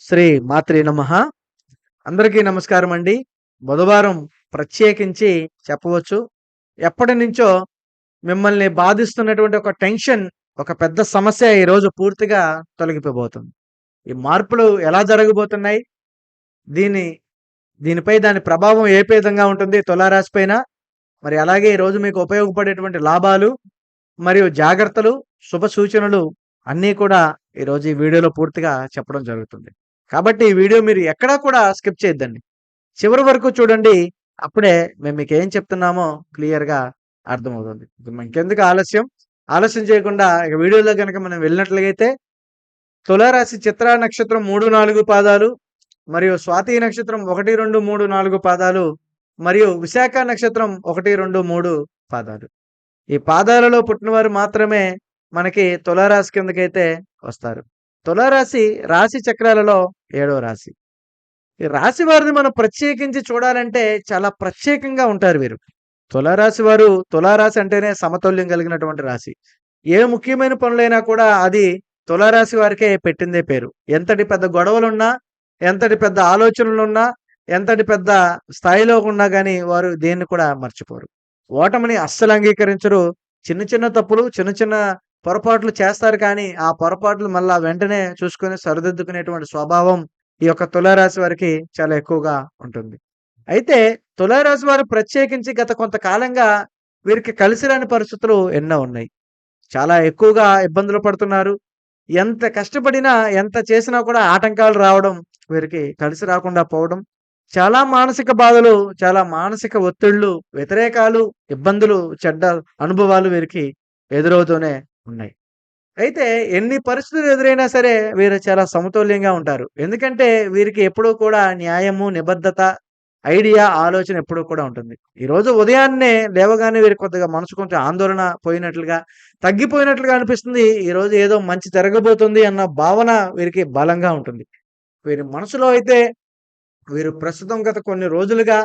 శ్రీ మాత్రే నమః. అందరికీ నమస్కారం అండి. బుధవారం ప్రత్యేకించి చెప్పవచ్చు. ఎప్పటినుంచో మిమ్మల్ని బాధిస్తున్నటువంటి ఒక టెన్షన్, ఒక పెద్ద సమస్య ఈరోజు పూర్తిగా తొలగిపోబోతుంది. ఈ మార్పులు ఎలా జరగబోతున్నాయి? దీని దీనిపై దాని ప్రభావం ఏ విధంగా ఉంటుంది తులారాశి పైన? మరి అలాగే ఈరోజు మీకు ఉపయోగపడేటువంటి లాభాలు మరియు జాగ్రత్తలు, శుభ సూచనలు అన్నీ కూడా ఈరోజు ఈ వీడియోలో పూర్తిగా చెప్పడం జరుగుతుంది. కాబట్టి ఈ వీడియో మీరు ఎక్కడా కూడా స్కిప్ చేయొద్దండి. చివరి వరకు చూడండి. అప్పుడే మేము మీకేం చెప్తున్నామో క్లియర్‌గా అర్థమవుతుంది. ఇప్పుడు ఇంకెందుకు ఆలస్యం? ఆలస్యం చేయకుండా ఇక వీడియోలో గనక మనం వెళ్ళినట్లయితే తులారాశి చిత్రా నక్షత్రం 3, 4 పాదాలు మరియు స్వాతి నక్షత్రం 1, 2, 3, 4 పాదాలు మరియు విశాఖ నక్షత్రం 1, 2, 3 పాదాలు. ఈ పాదాలలో పుట్టినవారు మాత్రమే మనకి తులారాశి కిందకైతే వస్తారు. తులారాశి రాశి చక్రాలలో 7వ రాశి. ఈ రాశి వారిని మనం ప్రత్యేకించి చూడాలంటే చాలా ప్రత్యేకంగా ఉంటారు వీరు. తులారాశి వారు, తులారాశి అంటేనే సమతుల్యం కలిగినటువంటి రాశి. ఏ ముఖ్యమైన పనులైనా కూడా అది తులారాశి వారికే పెట్టిందే పేరు. ఎంతటి పెద్ద గొడవలున్నా, ఎంతటి పెద్ద ఆలోచనలున్నా, ఎంతటి పెద్ద స్థాయిలో ఉన్నా గాని వారు దేన్ని కూడా మర్చిపోరు. ఓటమిని అస్సలు అంగీకరించరు. చిన్న చిన్న తప్పులు, చిన్న చిన్న పొరపాట్లు చేస్తారు కానీ, ఆ పొరపాట్లు మళ్ళా వెంటనే చూసుకొని సరిదిద్దుకునేటువంటి స్వభావం ఈ యొక్క తులారాశి వారికి చాలా ఎక్కువగా ఉంటుంది. అయితే తులారాశి వారు ప్రత్యేకించి గత కొంతకాలంగా వీరికి కలిసి రాని పరిస్థితులు ఎన్నో ఉన్నాయి. చాలా ఎక్కువగా ఇబ్బందులు పడుతున్నారు. ఎంత కష్టపడినా, ఎంత చేసినా కూడా ఆటంకాలు రావడం, వీరికి కలిసి రాకుండా పోవడం, చాలా మానసిక బాధలు, చాలా మానసిక ఒత్తిళ్ళు, వ్యతిరేకాలు, ఇబ్బందులు, చెడ్డ అనుభవాలు వీరికి ఎదురవుతూనే ఉన్నాయి. అయితే ఎన్ని పరిస్థితులు ఎదురైనా సరే వీరు చాలా సమతుల్యంగా ఉంటారు. ఎందుకంటే వీరికి ఎప్పుడూ కూడా న్యాయము, నిబద్ధత, ఐడియా, ఆలోచన ఎప్పుడూ కూడా ఉంటుంది. ఈరోజు ఉదయాన్నే లేవగానే వీరికి కొద్దిగా మనసు కొంచెం ఆందోళన పోయినట్లుగా, తగ్గిపోయినట్లుగా అనిపిస్తుంది. ఈరోజు ఏదో మంచి జరగబోతుంది అన్న భావన వీరికి బలంగా ఉంటుంది. వీరి మనసులో అయితే వీరు ప్రస్తుతం గత కొన్ని రోజులుగా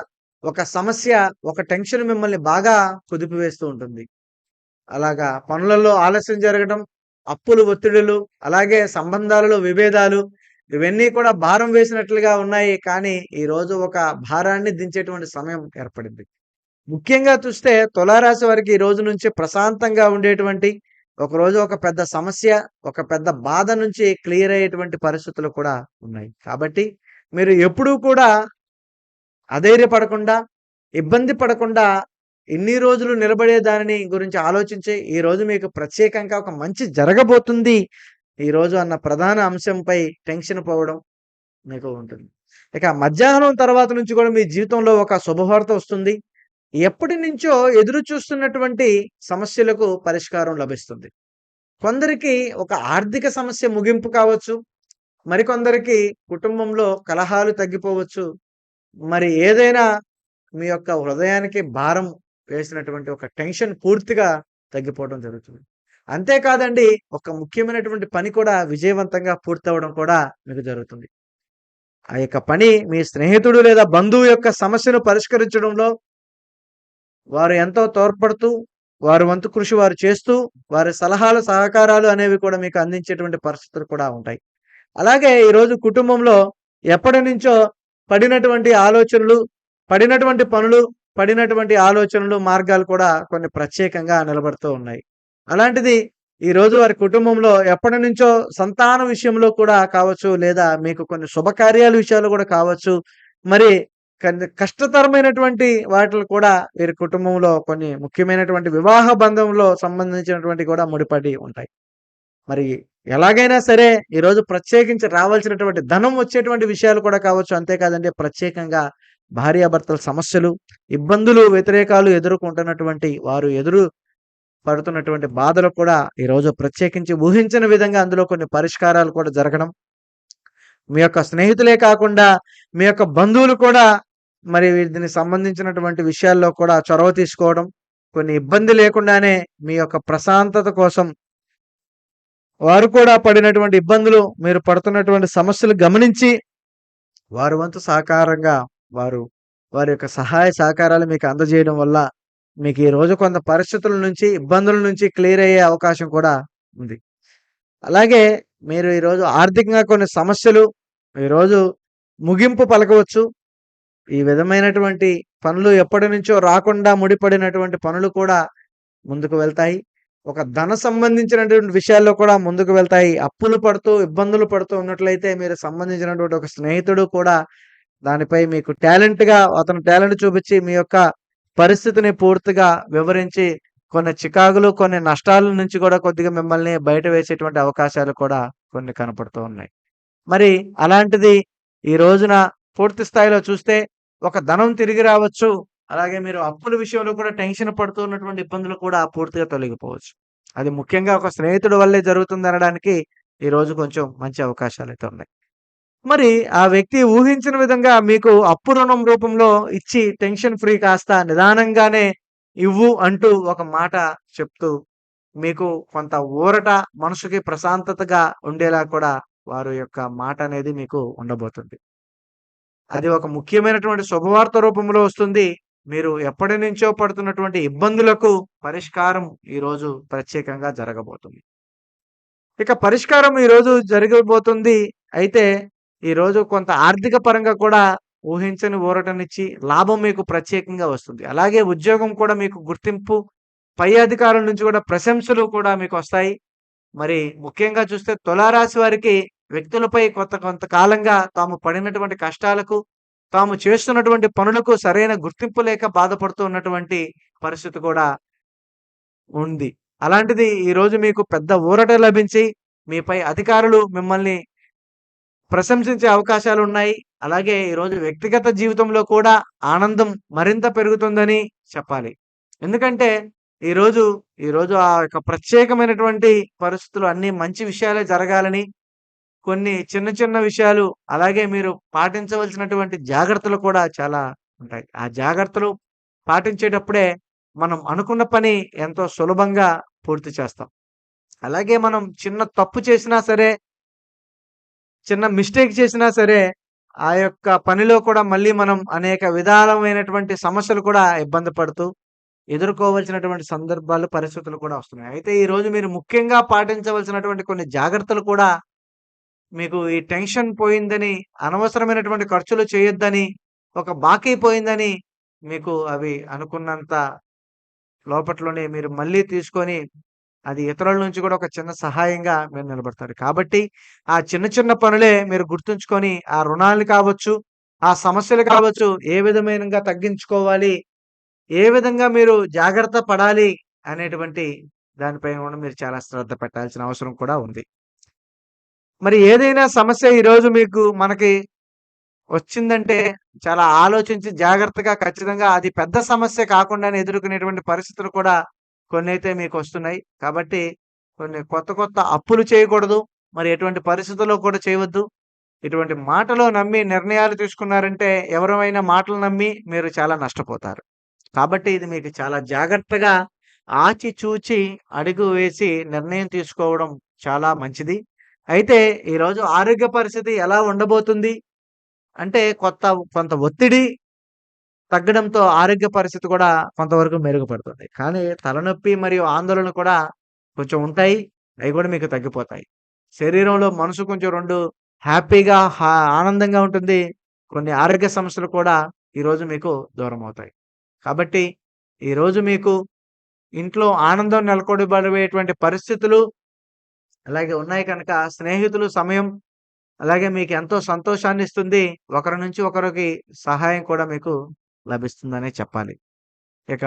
ఒక సమస్య, ఒక టెన్షన్ మిమ్మల్ని బాగా కుదిపివేస్తూ ఉంటుంది. అలాగా పనులలో ఆలస్యం జరగడం, అప్పులు, ఒత్తిడులు, అలాగే సంబంధాలలో విభేదాలు ఇవన్నీ కూడా భారం వేసినట్లుగా ఉన్నాయి. కానీ ఈరోజు ఒక భారాన్ని దించేటువంటి సమయం ఏర్పడింది. ముఖ్యంగా చూస్తే తులారాశి వారికి ఈ రోజు నుంచి ప్రశాంతంగా ఉండేటువంటి, ఒకరోజు ఒక పెద్ద సమస్య, ఒక పెద్ద బాధ నుంచి క్లియర్ అయ్యేటువంటి పరిస్థితులు కూడా ఉన్నాయి. కాబట్టి మీరు ఎప్పుడూ కూడా అధైర్యపడకుండా, ఇబ్బంది పడకుండా ఇన్ని రోజులు నిలబడే దానిని గురించి ఆలోచించి, ఈరోజు మీకు ప్రత్యేకంగా ఒక మంచి జరగబోతుంది ఈరోజు అన్న ప్రధాన అంశంపై టెన్షన్ పోవడం మీకు ఉంటుంది. ఇక మధ్యాహ్నం తర్వాత నుంచి కూడా మీ జీవితంలో ఒక శుభవార్త వస్తుంది. ఎప్పటినుంచో ఎదురు చూస్తున్నటువంటి సమస్యలకు పరిష్కారం లభిస్తుంది. కొందరికి ఒక ఆర్థిక సమస్య ముగింపు కావచ్చు. మరికొందరికి కుటుంబంలో కలహాలు తగ్గిపోవచ్చు. మరి ఏదైనా మీ యొక్క హృదయానికి భారం వేసినటువంటి ఒక టెన్షన్ పూర్తిగా తగ్గిపోవడం జరుగుతుంది. అంతేకాదండి, ఒక ముఖ్యమైనటువంటి పని కూడా విజయవంతంగా పూర్తవ్వడం కూడా మీకు జరుగుతుంది. ఆ యొక్క పని మీ స్నేహితుడు లేదా బంధువు యొక్క సమస్యను పరిష్కరించడంలో వారు ఎంతో తోడ్పడుతూ, వారి వంతు కృషి వారు చేస్తూ, వారి సలహాలు, సహకారాలు అనేవి కూడా మీకు అందించేటువంటి పరిస్థితులు కూడా ఉంటాయి. అలాగే ఈరోజు కుటుంబంలో ఎప్పటినుంచో పడినటువంటి ఆలోచనలు, పడినటువంటి పనులు, పడినటువంటి ఆలోచనలు, మార్గాలు కూడా కొన్ని ప్రత్యేకంగా నిలబడుతూ ఉన్నాయి. అలాంటిది ఈరోజు వారి కుటుంబంలో ఎప్పటినుంచో సంతానం విషయంలో కూడా కావచ్చు, లేదా మీకు కొన్ని శుభకార్యాల విషయాలు కూడా కావచ్చు. మరి కష్టతరమైనటువంటి వాటిలు కూడా వీరి కుటుంబంలో కొన్ని ముఖ్యమైనటువంటి వివాహ బంధంలో సంబంధించినటువంటి కూడా ముడిపడి ఉంటాయి. మరి ఎలాగైనా సరే ఈరోజు ప్రత్యేకించి రావాల్సినటువంటి ధనం వచ్చేటువంటి విషయాలు కూడా కావచ్చు. అంతేకాదండి, ప్రత్యేకంగా భార్యాభర్తల సమస్యలు, ఇబ్బందులు, వ్యతిరేకాలు ఎదుర్కొంటున్నటువంటి వారు ఎదురు పడుతున్నటువంటి బాధలు కూడా ఈరోజు ప్రత్యేకించి ఊహించని విధంగా అందులో కొన్ని పరిష్కారాలు కూడా జరగడం. మీ యొక్క స్నేహితులే కాకుండా మీ యొక్క బంధువులు కూడా మరి దీనికి సంబంధించినటువంటి విషయాల్లో కూడా చొరవ తీసుకోవడం, కొన్ని ఇబ్బంది లేకుండానే మీ యొక్క ప్రశాంతత కోసం వారు కూడా పడినటువంటి ఇబ్బందులు, మీరు పడుతున్నటువంటి సమస్యలు గమనించి వారి వంతు సహకారంగా వారు వారి యొక్క సహాయ సహకారాలు మీకు అందజేయడం వల్ల మీకు ఈ రోజు కొంత పరిస్థితుల నుంచి, ఇబ్బందుల నుంచి క్లియర్ అయ్యే అవకాశం కూడా ఉంది. అలాగే మీరు ఈరోజు ఆర్థికంగా కొన్ని సమస్యలు, ఈరోజు ముగింపు పలకవచ్చు. ఈ విధమైనటువంటి పనులు ఎప్పటినుంచో రాకుండా ముడిపడినటువంటి పనులు కూడా ముందుకు వెళ్తాయి. ఒక ధన సంబంధించినటువంటి విషయాల్లో కూడా ముందుకు వెళ్తాయి. అప్పులు పడుతూ, ఇబ్బందులు పడుతూ ఉన్నట్లయితే మీరు సంబంధించినటువంటి ఒక స్నేహితుడు కూడా దానిపై మీకు అతను టాలెంట్ చూపించి మీ యొక్క పరిస్థితిని పూర్తిగా వివరించి కొన్ని చికాకులు, కొన్ని నష్టాల నుంచి కూడా కొద్దిగా మిమ్మల్ని బయట వేసేటువంటి అవకాశాలు కూడా కొన్ని కనపడుతూ ఉన్నాయి. మరి అలాంటిది ఈ రోజున పూర్తి స్థాయిలో చూస్తే ఒక ధనం తిరిగి రావచ్చు. అలాగే మీరు అప్పుల విషయంలో కూడా టెన్షన్ పడుతూ ఉన్నటువంటి ఇబ్బందులు కూడా పూర్తిగా తొలగిపోవచ్చు. అది ముఖ్యంగా ఒక స్నేహితుడి వల్లే జరుగుతుందనడానికి ఈరోజు కొంచెం మంచి అవకాశాలైతే ఉన్నాయి. మరి ఆ వ్యక్తి ఊహించిన విధంగా మీకు అప్పు రుణం రూపంలో ఇచ్చి టెన్షన్ ఫ్రీ కాస్త నిదానంగానే ఇవ్వు అంటూ ఒక మాట చెప్తూ మీకు కొంత ఊరట, మనసుకి ప్రశాంతతగా ఉండేలా కూడా వారి యొక్క మాట అనేది మీకు ఉండబోతుంది. అది ఒక ముఖ్యమైనటువంటి శుభవార్త రూపంలో వస్తుంది. మీరు ఎప్పటినుంచో పడుతున్నటువంటి ఇబ్బందులకు పరిష్కారం ఈరోజు ప్రత్యేకంగా జరగబోతుంది. ఇక పరిష్కారం ఈరోజు జరగబోతుంది. అయితే ఈరోజు కొంత ఆర్థిక పరంగా కూడా ఊహించని ఊరటనిచ్చి లాభం మీకు ప్రత్యేకంగా వస్తుంది. అలాగే ఉద్యోగం కూడా మీకు గుర్తింపు, పై అధికారుల నుంచి కూడా ప్రశంసలు కూడా మీకొస్తాయి. మరి ముఖ్యంగా చూస్తే తులారాశి వారికి వ్యక్తులపై కొంతకాలంగా తాము పడినటువంటి కష్టాలకు, తాము చేస్తున్నటువంటి పనులకు సరైన గుర్తింపు లేక బాధపడుతూ ఉన్నటువంటి పరిస్థితి కూడా ఉంది. అలాంటిది ఈరోజు మీకు పెద్ద ఊరట లభించి, మీపై అధికారులు మిమ్మల్ని ప్రశంసించే అవకాశాలున్నాయి. అలాగే ఈరోజు వ్యక్తిగత జీవితంలో కూడా ఆనందం మరింత పెరుగుతుందని చెప్పాలి. ఎందుకంటే ఈరోజు, ఈరోజు ఆ యొక్క ప్రత్యేకమైనటువంటి పరిస్థితులు అన్నీ మంచి విషయాలే జరగాలని, కొన్ని చిన్న చిన్న విషయాలు, అలాగే మీరు పాటించవలసినటువంటి జాగ్రత్తలు కూడా చాలా ఉంటాయి. ఆ జాగ్రత్తలు పాటించేటప్పుడే మనం అనుకున్న పని ఎంతో సులభంగా పూర్తి చేస్తాం. అలాగే మనం చిన్న తప్పు చేసినా సరే, చిన్న మిస్టేక్ చేసినా సరే, ఆ యొక్క పనిలో కూడా మళ్ళీ మనం అనేక విధాలమైనటువంటి సమస్యలు కూడా ఇబ్బంది పడుతూ ఎదుర్కోవాల్సినటువంటి సందర్భాలు, పరిస్థితులు కూడా వస్తున్నాయి. అయితే ఈరోజు మీరు ముఖ్యంగా పాటించవలసినటువంటి కొన్ని జాగ్రత్తలు కూడా మీకు ఈ టెన్షన్ పోయిందని, అనవసరమైనటువంటి ఖర్చులు చేయొద్దని, ఒక బాకీ పోయిందని మీకు అవి అనుకున్నంత లోపట్లోనే మీరు మళ్ళీ తీసుకొని అది ఇతరుల నుంచి కూడా ఒక చిన్న సహాయంగా మీరు నిలబడతారు. కాబట్టి ఆ చిన్న చిన్న పనులే మీరు గుర్తుంచుకొని ఆ రుణాలు కావచ్చు, ఆ సమస్యలు కావచ్చు, ఏ విధమైనగా తగ్గించుకోవాలి, ఏ విధంగా మీరు జాగ్రత్త పడాలి అనేటువంటి దానిపైన కూడా మీరు చాలా శ్రద్ధ పెట్టాల్సిన అవసరం కూడా ఉంది. మరి ఏదైనా సమస్య ఈరోజు మనకి వచ్చిందంటే చాలా ఆలోచించి జాగ్రత్తగా ఖచ్చితంగా అది పెద్ద సమస్య కాకుండానే ఎదుర్కొనేటువంటి పరిస్థితులు కూడా కొన్నైతే మీకొస్తున్నాయి. కాబట్టి కొన్ని కొత్త కొత్త అప్పులు చేయకూడదు. మరి ఎటువంటి పరిస్థితుల్లో కూడా చేయవద్దు. ఇటువంటి మాటలు నమ్మి నిర్ణయాలు తీసుకున్నారంటే ఎవరివైనా మాటలు నమ్మి మీరు చాలా నష్టపోతారు. కాబట్టి ఇది మీకు చాలా జాగ్రత్తగా ఆచిచూచి అడుగు వేసి నిర్ణయం తీసుకోవడం చాలా మంచిది. అయితే ఈరోజు ఆరోగ్య పరిస్థితి ఎలా ఉండబోతుంది అంటే కొంత ఒత్తిడి తగ్గడంతో ఆరోగ్య పరిస్థితి కూడా కొంతవరకు మెరుగుపడుతుంది. కానీ తలనొప్పి మరియు ఆందోళన కూడా కొంచెం ఉంటాయి. అవి కూడా మీకు తగ్గిపోతాయి. శరీరంలో మనసు కొంచెం 2 హ్యాపీగా ఆనందంగా ఉంటుంది. కొన్ని ఆరోగ్య సమస్యలు కూడా ఈరోజు మీకు దూరమవుతాయి. కాబట్టి ఈరోజు మీకు ఇంట్లో ఆనందం నెలకొల్పబడేటువంటి పరిస్థితులు అలాగే ఉన్నాయి కనుక స్నేహితులు సమయం అలాగే మీకెంతో సంతోషాన్నిస్తుంది. ఒకరి నుంచి ఒకరికి సహాయం కూడా మీకు లభిస్తుందనే చెప్పాలి. ఇక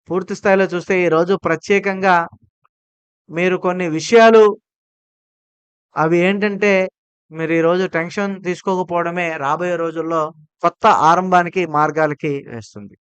పూర్తి స్థాయిలో చూస్తే ఈరోజు ప్రత్యేకంగా మీరు కొన్ని విషయాలు అవి ఏంటంటే మీరు ఈరోజు టెన్షన్ తీసుకోకపోవడమే రాబోయే రోజుల్లో కొత్త ఆరంభానికి మార్గాలకి వేస్తుంది.